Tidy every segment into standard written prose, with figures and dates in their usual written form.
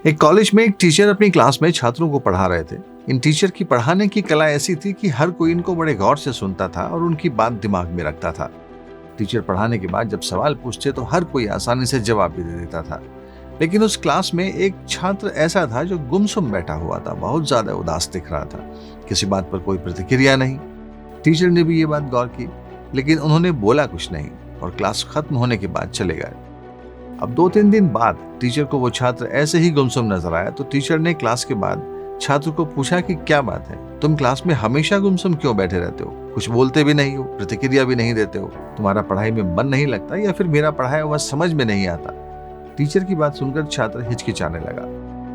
एक कॉलेज में एक टीचर अपनी क्लास में छात्रों को पढ़ा रहे थे। इन टीचर की पढ़ाने की कला ऐसी थी कि हर कोई इनको बड़े गौर से सुनता था और उनकी बात दिमाग में रखता था। टीचर पढ़ाने के बाद जब सवाल पूछते तो हर कोई आसानी से जवाब भी दे देता था। लेकिन उस क्लास में एक छात्र ऐसा था जो गुमसुम बैठा हुआ था, बहुत ज्यादा उदास दिख रहा था। किसी बात पर कोई प्रतिक्रिया नहीं। टीचर ने भी ये बात गौर की, लेकिन उन्होंने बोला कुछ नहीं और क्लास खत्म होने के बाद चले गए। अब 2-3 दिन बाद टीचर को वो छात्र ऐसे ही गुमसुम नजर आया, तो टीचर ने क्लास के बाद छात्र को पूछा कि क्या बात है, तुम क्लास में हमेशा गुमसुम क्यों बैठे रहते हो, कुछ बोलते भी नहीं हो, प्रतिक्रिया भी नहीं देते हो, तुम्हारा पढ़ाई में मन नहीं लगता या फिर मेरा पढ़ाया हुआ समझ में नहीं आता। टीचर की बात सुनकर छात्र हिचकिचाने लगा।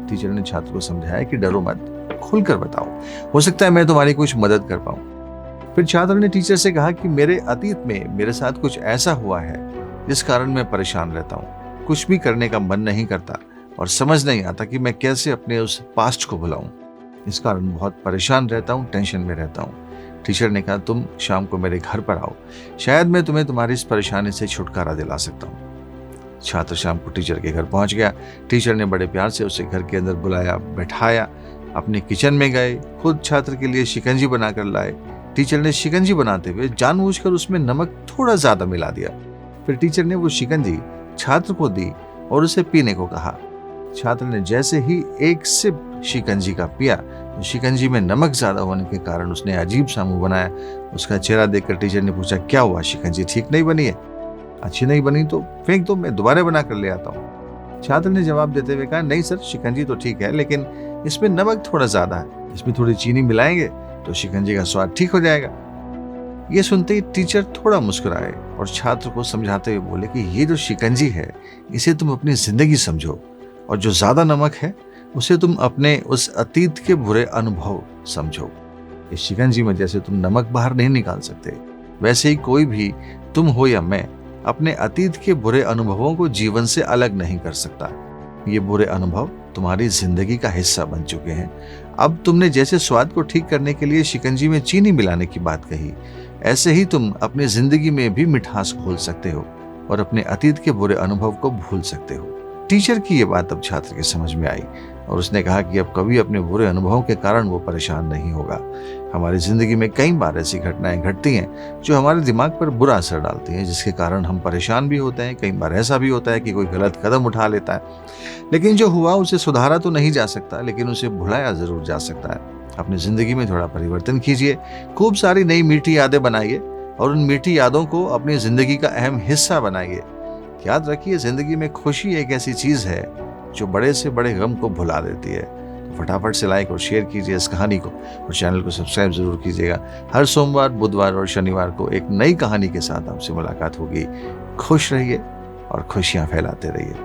टीचर ने छात्र को समझाया कि डरो मत, खुलकर बताओ, हो सकता है मैं तुम्हारी कुछ मदद कर पाऊं। फिर छात्र ने टीचर से कहा कि मेरे अतीत में मेरे साथ कुछ ऐसा हुआ है जिस कारण मैं परेशान रहता हूँ, कुछ भी करने का मन नहीं करता और समझ नहीं आता कि मैं कैसे अपने उस पास्ट को भुलाऊं। इस कारण बहुत परेशान रहता हूँ, टेंशन में रहता हूँ। टीचर ने कहा तुम शाम को मेरे घर पर आओ, शायद मैं तुम्हें तुम्हारी इस परेशानी से छुटकारा दिला सकता हूँ। छात्र शाम को टीचर के घर पहुंच गया। टीचर ने बड़े प्यार से उसे घर के अंदर बुलाया, बैठाया, अपने किचन में गए, खुद छात्र के लिए शिकंजी बनाकर लाए। टीचर ने शिकंजी बनाते हुए जानबूझकर उसमें नमक थोड़ा ज्यादा मिला दिया। फिर टीचर ने वो शिकंजी छात्र को दी और उसे पीने को कहा। छात्र ने जैसे ही एक सिप शिकंजी का पिया तो शिकंजी में नमक ज्यादा होने के कारण उसने अजीब सा मुंह बनाया। उसका चेहरा देखकर टीचर ने पूछा क्या हुआ, शिकंजी ठीक नहीं बनी है? अच्छी नहीं बनी तो फेंक दो, मैं दोबारा बना कर ले आता हूँ। छात्र ने जवाब देते हुए कहा नहीं सर, शिकंजी तो ठीक है, लेकिन इसमें नमक थोड़ा ज्यादा है, इसमें थोड़ी चीनी मिलाएंगे तो शिकंजी का स्वाद ठीक हो जाएगा। ये सुनते ही टीचर थोड़ा मुस्कुराए और छात्र को समझाते हुए बोले कि ये जो शिकंजी है इसे तुम अपनी जिंदगी समझो, और जो ज्यादा नमक है उसे तुम अपने उस अतीत के बुरे अनुभव समझो। इस शिकंजी में जैसे तुम नमक बाहर नहीं निकाल सकते, वैसे ही कोई भी, तुम हो या मैं, अपने अतीत के बुरे अनुभवों को जीवन से अलग नहीं कर सकता। ये बुरे अनुभव तुम्हारी जिंदगी का हिस्सा बन चुके हैं। अब तुमने जैसे स्वाद को ठीक करने के लिए शिकंजी में चीनी मिलाने की बात कही, ऐसे ही तुम अपनी जिंदगी में भी मिठास घोल सकते हो और अपने अतीत के बुरे अनुभव को भूल सकते हो। टीचर की ये बात अब छात्र के समझ में आई और उसने कहा कि अब कभी अपने बुरे अनुभवों के कारण वो परेशान नहीं होगा। हमारी जिंदगी में कई बार ऐसी घटनाएं घटती हैं जो हमारे दिमाग पर बुरा असर डालती हैं, जिसके कारण हम परेशान भी होते हैं। कई बार ऐसा भी होता है कि कोई गलत कदम उठा लेता है, लेकिन जो हुआ उसे सुधारा तो नहीं जा सकता, लेकिन उसे भुलाया जरूर जा सकता है। अपनी जिंदगी में थोड़ा परिवर्तन कीजिए, खूब सारी नई मीठी यादें बनाइए और उन मीठी यादों को अपनी जिंदगी का अहम हिस्सा बनाइए। याद रखिए, जिंदगी में खुशी एक ऐसी चीज है जो बड़े से बड़े गम को भुला देती है। तो फटाफट से लाइक और शेयर कीजिए इस कहानी को और चैनल को सब्सक्राइब जरूर कीजिएगा। हर सोमवार, बुधवार और शनिवार को एक नई कहानी के साथ आपसे मुलाकात होगी। खुश रहिए और खुशियां फैलाते रहिए।